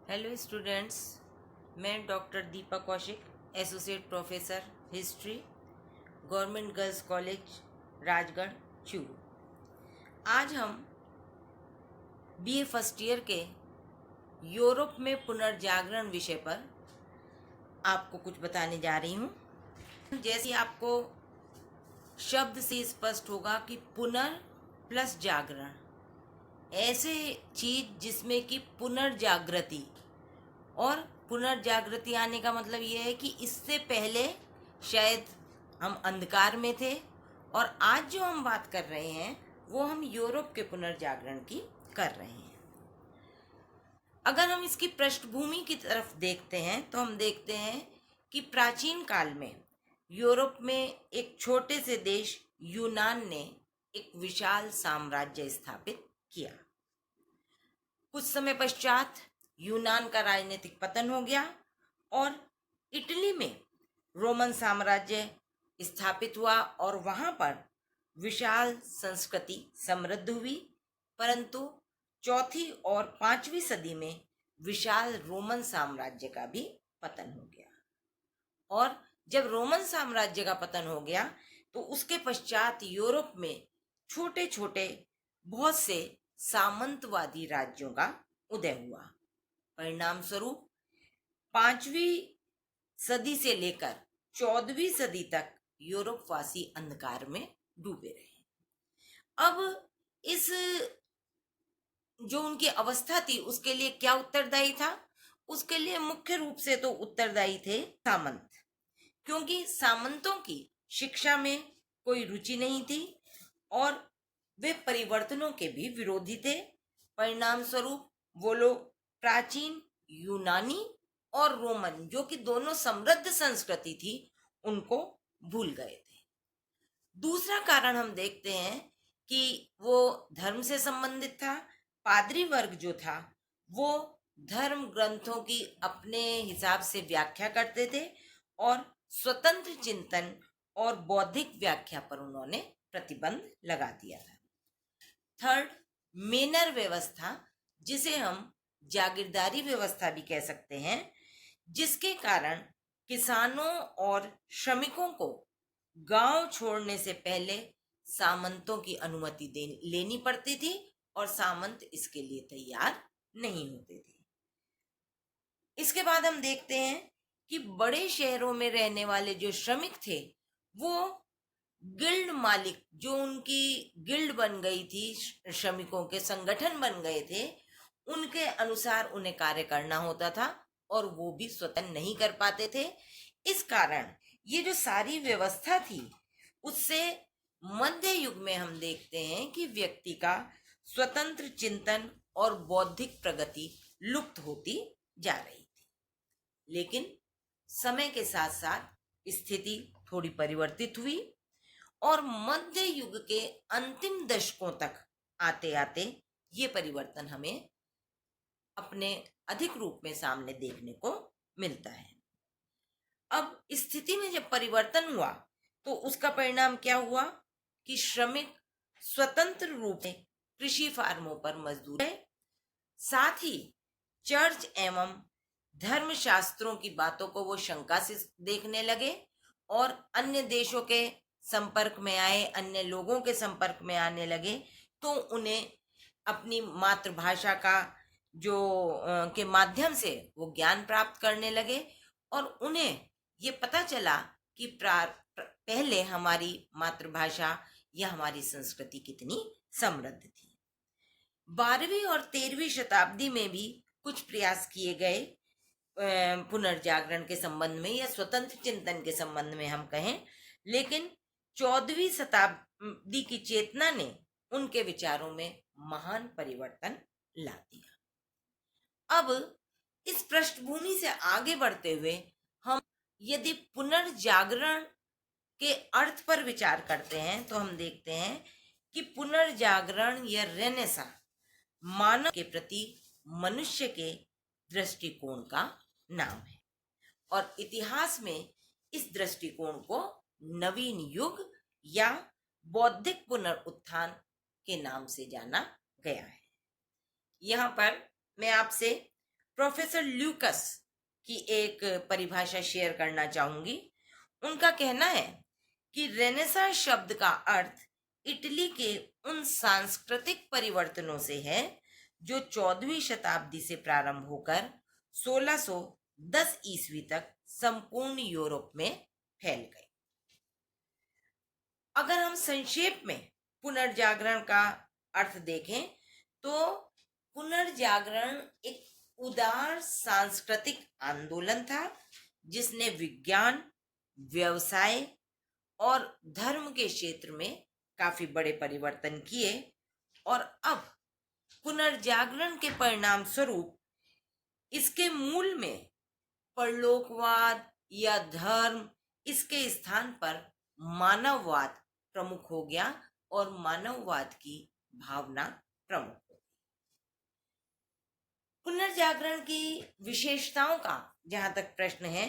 Hello students, मैं doctor Deepa Kaushik, associate professor history, government girls college Rajgarh Churu. आज हम बीए फर्स्ट ईयर के यूरोप में पुनर्जागरण विषय पर आपको कुछ बताने जा रही हूँ। जैसे आपको शब्द से स्पष्ट होगा कि पुनर् प्लस जागरण, ऐसे चीज जिसमें कि पुनर्जागृति, और पुनर्जागृति आने का मतलब ये है कि इससे पहले शायद हम अंधकार में थे, और आज जो हम बात कर रहे हैं वो हम यूरोप के पुनर्जागरण की कर रहे हैं। अगर हम इसकी पृष्ठभूमि की तरफ देखते हैं तो हम देखते हैं कि प्राचीन काल में यूरोप में एक छोटे से देश यूनान ने एक विशाल साम्राज्य स्थापित किया। कुछ समय पश्चात यूनान का राजनीतिक पतन हो गया और इटली में रोमन साम्राज्य स्थापित हुआ और वहां पर विशाल संस्कृति समृद्ध हुई। परंतु चौथी और पांचवी सदी में विशाल रोमन साम्राज्य का भी पतन हो गया, और जब रोमन साम्राज्य का पतन हो गया तो उसके पश्चात यूरोप में छोटे छोटे बहुत से सामंतवादी राज्यों का उदय हुआ। परिणाम स्वरूप पांचवी सदी से लेकर 14वीं सदी तक यूरोपवासी अंधकार में डूबे रहे। अब इस जो उनकी अवस्था थी उसके लिए क्या उत्तरदायी था? उसके लिए मुख्य रूप से तो उत्तरदायी थे सामंत, क्योंकि सामंतों की शिक्षा में कोई रुचि नहीं थी और वे परिवर्तनों के भी विरोधी थे। परिणाम स्वरूप वो लोग प्राचीन यूनानी और रोमन, जो कि दोनों समृद्ध संस्कृति थी, उनको भूल गए थे। दूसरा कारण हम देखते हैं कि वो धर्म से संबंधित था। पादरी वर्ग जो था वो धर्म ग्रंथों की अपने हिसाब से व्याख्या करते थे और स्वतंत्र चिंतन और बौद्धिक व्याख्या पर उन्होंने प्रतिबंध लगा दिया था। थर्ड, मेनर व्यवस्था, जिसे हम जागीरदारी व्यवस्था भी कह सकते हैं, जिसके कारण किसानों और श्रमिकों को गांव छोड़ने से पहले सामंतों की अनुमति लेनी पड़ती थी और सामंत इसके लिए तैयार नहीं होते थे। इसके बाद हम देखते हैं कि बड़े शहरों में रहने वाले जो श्रमिक थे वो गिल्ड मालिक, जो उनकी गिल्ड बन गई थी, श्रमिकों के संगठन बन गए थे, उनके अनुसार उन्हें कार्य करना होता था और वो भी स्वतंत्र नहीं कर पाते थे। इस कारण ये जो सारी व्यवस्था थी उससे मध्य युग में हम देखते हैं कि व्यक्ति का स्वतंत्र चिंतन और बौद्धिक प्रगति लुप्त होती जा रही थी। लेकिन समय के साथ साथ स्थिति थोड़ी परिवर्तित हुई और मध्य युग के अंतिम दशकों तक आते आते ये परिवर्तन हमें अपने अधिक रूप में सामने देखने को मिलता है। अब स्थिति में जब परिवर्तन हुआ तो उसका परिणाम क्या हुआ कि श्रमिक स्वतंत्र रूप से कृषि फार्मों पर मजदूर है। साथ ही चर्च एवं धर्म शास्त्रों की बातों को वो शंका से देखने लगे और अन्य देशों के संपर्क में आए, अन्य लोगों के संपर्क में आने लगे, तो उन्हें अपनी मातृभाषा का जो के माध्यम से वो ज्ञान प्राप्त करने लगे और उन्हें ये पता चला कि पहले हमारी मातृभाषा या हमारी संस्कृति कितनी समृद्ध थी। 12वीं और 13वीं शताब्दी में भी कुछ प्रयास किए गए पुनर्जागरण के संबंध में या स्वतंत्र चिंतन के संबंध में हम कहें, लेकिन 14वीं शताब्दी की चेतना ने उनके विचारों में महान परिवर्तन ला दिया। अब इस पृष्ठभूमि से आगे बढ़ते हुए हम यदि पुनर्जागरण के अर्थ पर विचार करते हैं तो हम देखते हैं कि पुनर्जागरण या रेनेसां मानव के प्रति मनुष्य के दृष्टिकोण का नाम है और इतिहास में इस दृष्टिकोण को नवीन युग या बौद्धिक पुनरुत्थान के नाम से जाना गया है। यहाँ पर मैं आपसे प्रोफेसर ल्यूकस की एक परिभाषा शेयर करना चाहूंगी। उनका कहना है कि रेनेसां शब्द का अर्थ इटली के उन सांस्कृतिक परिवर्तनों से है जो 14वीं शताब्दी से प्रारंभ होकर 1610 ईस्वी तक संपूर्ण यूरोप में फैल गए। अगर हम संक्षेप में पुनर्जागरण का अर्थ देखें तो पुनर्जागरण एक उदार सांस्कृतिक आंदोलन था जिसने विज्ञान, व्यवसाय और धर्म के क्षेत्र में काफी बड़े परिवर्तन किए और अब पुनर्जागरण के परिणाम स्वरूप इसके मूल में परलोकवाद या धर्म, इसके स्थान पर मानववाद प्रमुख हो गया और मानववाद की भावना प्रमुख हो गई। पुनर्जागरण की विशेषताओं का जहां तक प्रश्न है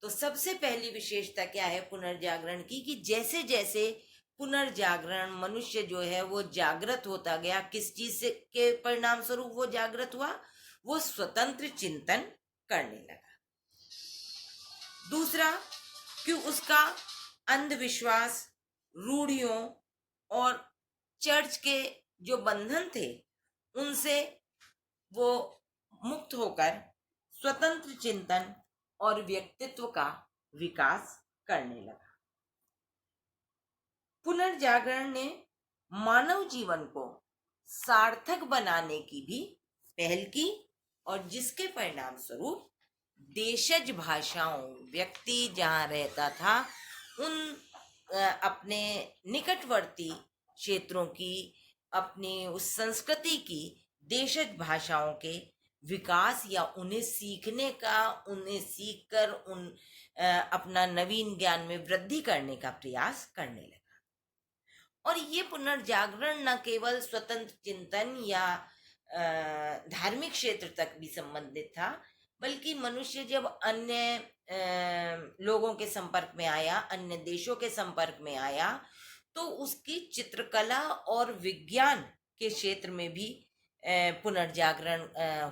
तो सबसे पहली विशेषता क्या है पुनर्जागरण की कि जैसे जैसे पुनर्जागरण मनुष्य जो है वो जागृत होता गया, किस चीज से के परिणाम स्वरूप वो जागृत हुआ, वो स्वतंत्र चिंतन करने लगा। दूसरा कि उसका अंधविश्वास, रूढ़ियों और चर्च के जो बंधन थे उनसे वो मुक्त होकर स्वतंत्र चिंतन और व्यक्तित्व का विकास करने लगा। पुनर्जागरण ने मानव जीवन को सार्थक बनाने की भी पहल की और जिसके परिणाम स्वरूप देशज भाषाओं, व्यक्ति जहाँ रहता था उन अपने निकटवर्ती क्षेत्रों की, अपनी उस संस्कृति की देशज भाषाओं के विकास या उन्हें सीखने का, उन्हें सीखकर अपना नवीन ज्ञान में वृद्धि करने का प्रयास करने लगा। और ये पुनर्जागरण न केवल स्वतंत्र चिंतन या धार्मिक क्षेत्र तक भी संबंधित था, बल्कि मनुष्य जब अन्य लोगों के संपर्क में आया, अन्य देशों के संपर्क में आया, तो उसकी चित्रकला और विज्ञान के क्षेत्र में भी पुनर्जागरण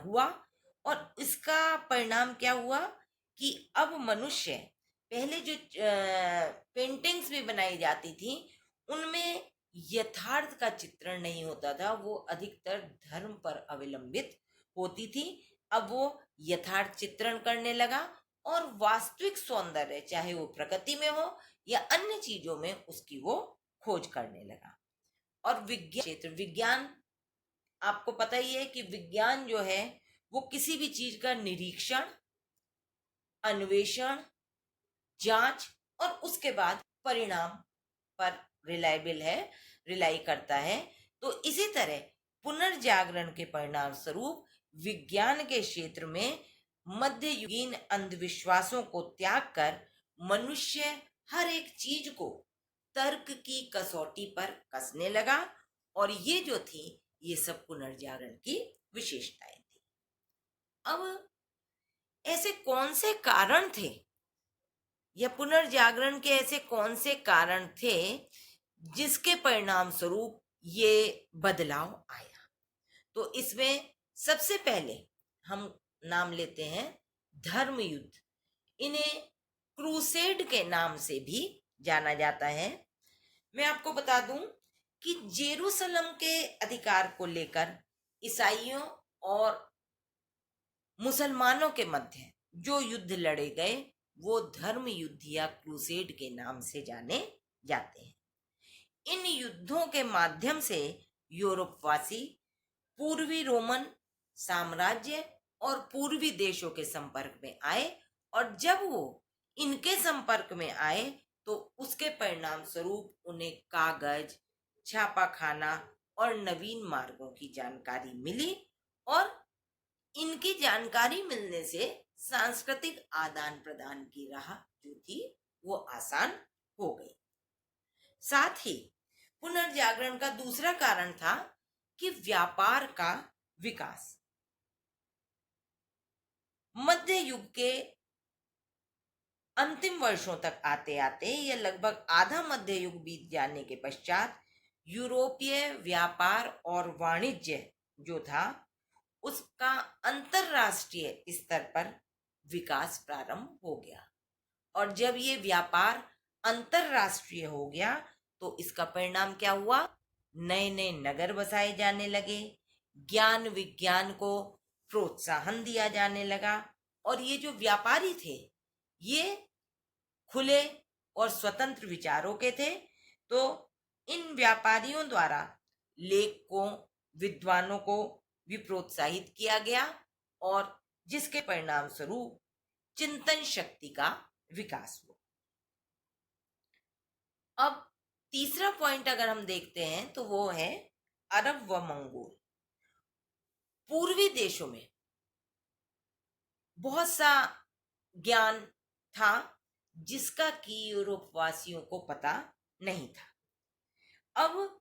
हुआ। और इसका परिणाम क्या हुआ कि अब मनुष्य, पहले जो पेंटिंग्स भी बनाई जाती थी उनमें यथार्थ का चित्रण नहीं होता था, वो अधिकतर धर्म पर अवलंबित होती थी। अब वो यथार्थ चित्रण करने लगा और वास्तविक सौंदर्य, चाहे वो प्रकृति में हो या अन्य चीजों में, उसकी वो खोज करने लगा। और विज्ञान क्षेत्र, विज्ञान आपको पता ही है कि विज्ञान जो है वो किसी भी चीज का निरीक्षण, अन्वेषण, जांच और उसके बाद परिणाम पर रिलाई करता है। तो इसी तरह पुनर्जागरण के परिणाम स्वरूप विज्ञान के क्षेत्र में मध्ययुगीन अंधविश्वासों को त्याग कर मनुष्य हर एक चीज को तर्क की कसौटी पर कसने लगा। और ये जो थी, ये सब पुनर्जागरण की विशेषताएं थी। अब ऐसे कौन से कारण थे या पुनर्जागरण के ऐसे कौन से कारण थे जिसके परिणाम स्वरूप ये बदलाव आया? तो इसमें सबसे पहले हम नाम लेते हैं धर्म युद्ध। इन्हें क्रूसेड के नाम से भी जाना जाता है। मैं आपको बता दूं कि जेरूसलम के अधिकार को लेकर ईसाइयों और मुसलमानों के मध्य जो युद्ध लड़े गए वो धर्म युद्ध या क्रूसेड के नाम से जाने जाते हैं। इन युद्धों के माध्यम से यूरोपवासी पूर्वी रोमन साम्राज्य और पूर्वी देशों के संपर्क में आए और जब वो इनके संपर्क में आए तो उसके परिणाम स्वरूप उन्हें कागज, छापाखाना और नवीन मार्गों की जानकारी मिली और इनकी जानकारी मिलने से सांस्कृतिक आदान प्रदान की राह जो थी वो आसान हो गई। साथ ही पुनर्जागरण का दूसरा कारण था कि व्यापार का विकास। मध्य युग के अंतिम वर्षों तक आते आते या लगभग आधा मध्य युग बीत जाने के पश्चात यूरोपीय व्यापार और वाणिज्य जो था उसका अंतरराष्ट्रीय स्तर पर विकास प्रारंभ हो गया। और जब ये व्यापार अंतरराष्ट्रीय हो गया तो इसका परिणाम क्या हुआ? नए नए नगर बसाए जाने लगे, ज्ञान विज्ञान को प्रोत्साहन दिया जाने लगा, और ये जो व्यापारी थे ये खुले और स्वतंत्र विचारों के थे। तो इन व्यापारियों द्वारा लेखकों, विद्वानों को भी प्रोत्साहित किया गया, और जिसके परिणाम स्वरूप चिंतन शक्ति का विकास हुआ। अब तीसरा पॉइंट अगर हम देखते हैं तो वो है अरब व मंगोल। पूर्वी देशों में बहुत सा ज्ञान था जिसका कि यूरोप वासियों को पता नहीं था। अब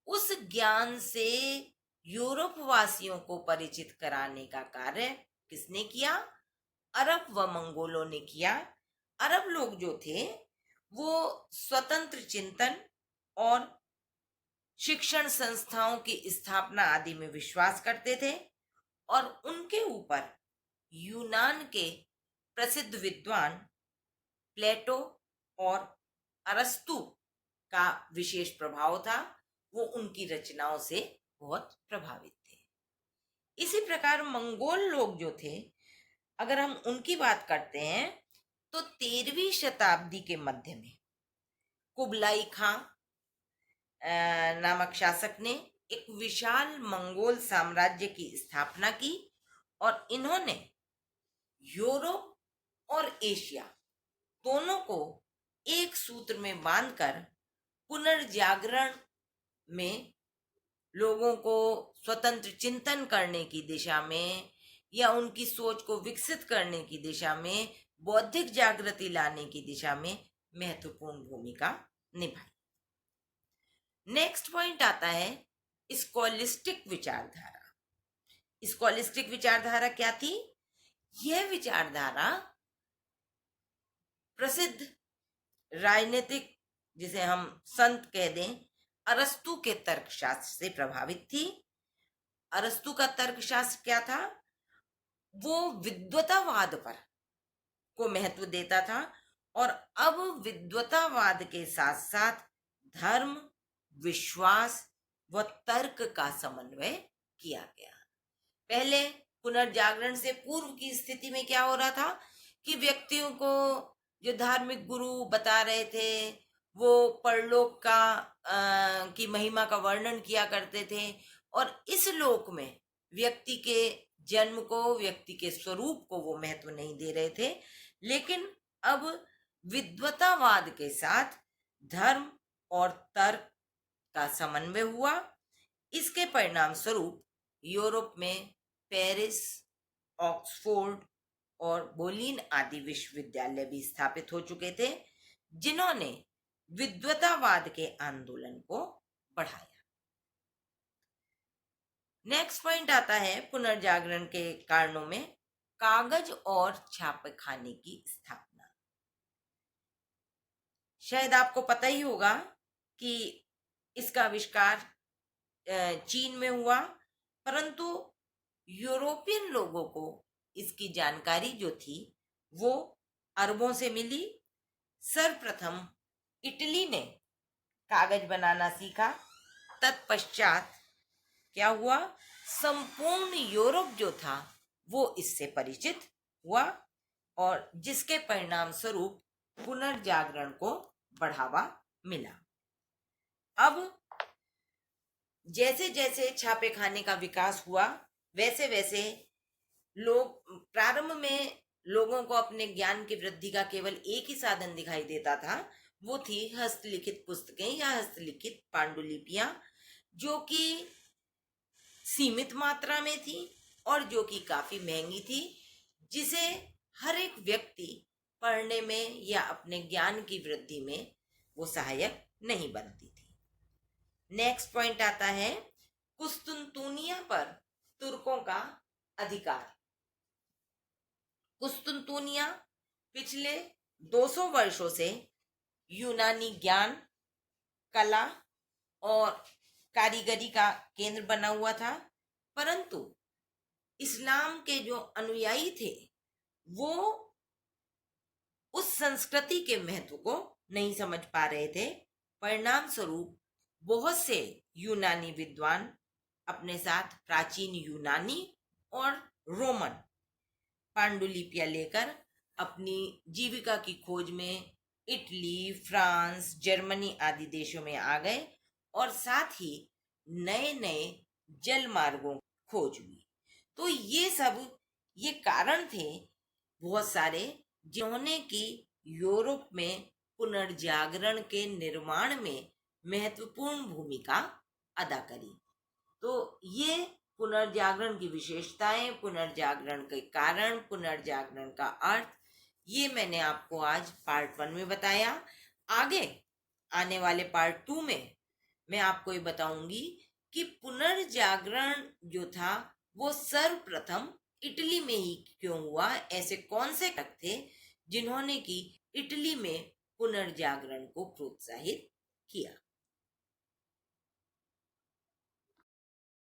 उस ज्ञान से यूरोप वासियों को परिचित कराने का कार्य किसने किया? अरब व मंगोलों ने किया। अरब लोग जो थे वो स्वतंत्र चिंतन और शिक्षण संस्थाओं की स्थापना आदि में विश्वास करते थे, और उनके ऊपर यूनान के प्रसिद्ध विद्वान प्लेटो और अरस्तु का विशेष प्रभाव था। वो उनकी रचनाओं से बहुत प्रभावित थे। इसी प्रकार मंगोल लोग जो थे, अगर हम उनकी बात करते हैं तो 13वीं शताब्दी के मध्य में कुबलाई खां नामक शासक ने एक विशाल मंगोल साम्राज्य की स्थापना की, और इन्होंने यूरोप और एशिया दोनों को एक सूत्र में बांधकर पुनर्जागरण में लोगों को स्वतंत्र चिंतन करने की दिशा में या उनकी सोच को विकसित करने की दिशा में, बौद्धिक जागृति लाने की दिशा में महत्वपूर्ण भूमिका निभाई। नेक्स्ट पॉइंट आता है स्कॉलिस्टिक विचारधारा। स्कॉलिस्टिक विचारधारा क्या थी? यह विचारधारा प्रसिद्ध राजनीतिक, जिसे हम संत कह दें, अरस्तु के तर्कशास्त्र से प्रभावित थी। अरस्तु का तर्कशास्त्र क्या था? वो विद्वतावाद पर को महत्व देता था, और अब विद्वतावाद के साथ साथ धर्म, विश्वास व तर्क का समन्वय किया गया। पहले पुनर्जागरण से पूर्व की स्थिति में क्या हो रहा था कि व्यक्तियों को जो धार्मिक गुरु बता रहे थे वो परलोक की महिमा का वर्णन किया करते थे, और इस लोक में व्यक्ति के जन्म को, व्यक्ति के स्वरूप को वो महत्व नहीं दे रहे थे। लेकिन अब विद्वतावाद के साथ धर्म और तर्क का समन्वय हुआ। इसके परिणाम स्वरूप यूरोप में पेरिस, ऑक्सफोर्ड और बोलिन आदि विश्वविद्यालय भी स्थापित हो चुके थे, जिन्होंने विद्वतावाद के आंदोलन को बढ़ाया। नेक्स्ट पॉइंट आता है पुनर्जागरण के कारणों में कागज और छापेखाने की स्थापना। शायद आपको पता ही होगा कि इसका आविष्कार चीन में हुआ, परंतु यूरोपियन लोगों को इसकी जानकारी जो थी वो अरबों से मिली। सर्वप्रथम इटली ने कागज बनाना सीखा। तत्पश्चात क्या हुआ? संपूर्ण यूरोप जो था वो इससे परिचित हुआ, और जिसके परिणाम स्वरूप पुनर्जागरण को बढ़ावा मिला। अब जैसे जैसे छापेखाने का विकास हुआ वैसे वैसे लोग, प्रारंभ में लोगों को अपने ज्ञान की वृद्धि का केवल एक ही साधन दिखाई देता था, वो थी हस्तलिखित पुस्तकें या हस्तलिखित पांडुलिपियां, जो कि सीमित मात्रा में थी और जो कि काफी महंगी थी, जिसे हर एक व्यक्ति पढ़ने में या अपने ज्ञान की वृद्धि में वो सहायक नहीं बनती थी। नेक्स्ट पॉइंट आता है कुस्तुनतुनिया पर तुर्कों का अधिकार। कुस्तुनतुनिया पिछले 200 वर्षों से यूनानी ज्ञान, कला और कारीगरी का केंद्र बना हुआ था, परंतु इस्लाम के जो अनुयायी थे वो उस संस्कृति के महत्व को नहीं समझ पा रहे थे। परिणाम स्वरूप बहुत से यूनानी विद्वान अपने साथ प्राचीन यूनानी और रोमन पांडुलिपियां लेकर अपनी जीविका की खोज में इटली, फ्रांस, जर्मनी आदि देशों में आ गए और साथ ही नए नए जल मार्गों की खोज हुई। तो ये कारण थे बहुत सारे जिन्होंने कि यूरोप में पुनर्जागरण के निर्माण में महत्वपूर्ण भूमिका अदा करी। तो ये पुनर्जागरण की विशेषताएं, पुनर्जागरण के कारण, पुनर्जागरण का अर्थ, ये मैंने आपको आज पार्ट 1 में बताया। आगे आने वाले पार्ट 2 में मैं आपको ये बताऊंगी कि पुनर्जागरण जो था वो सर्वप्रथम इटली में ही क्यों हुआ, ऐसे कौन से कारक थे जिन्होंने कि इटली में पुनर्जागरण को प्रोत्साहित किया।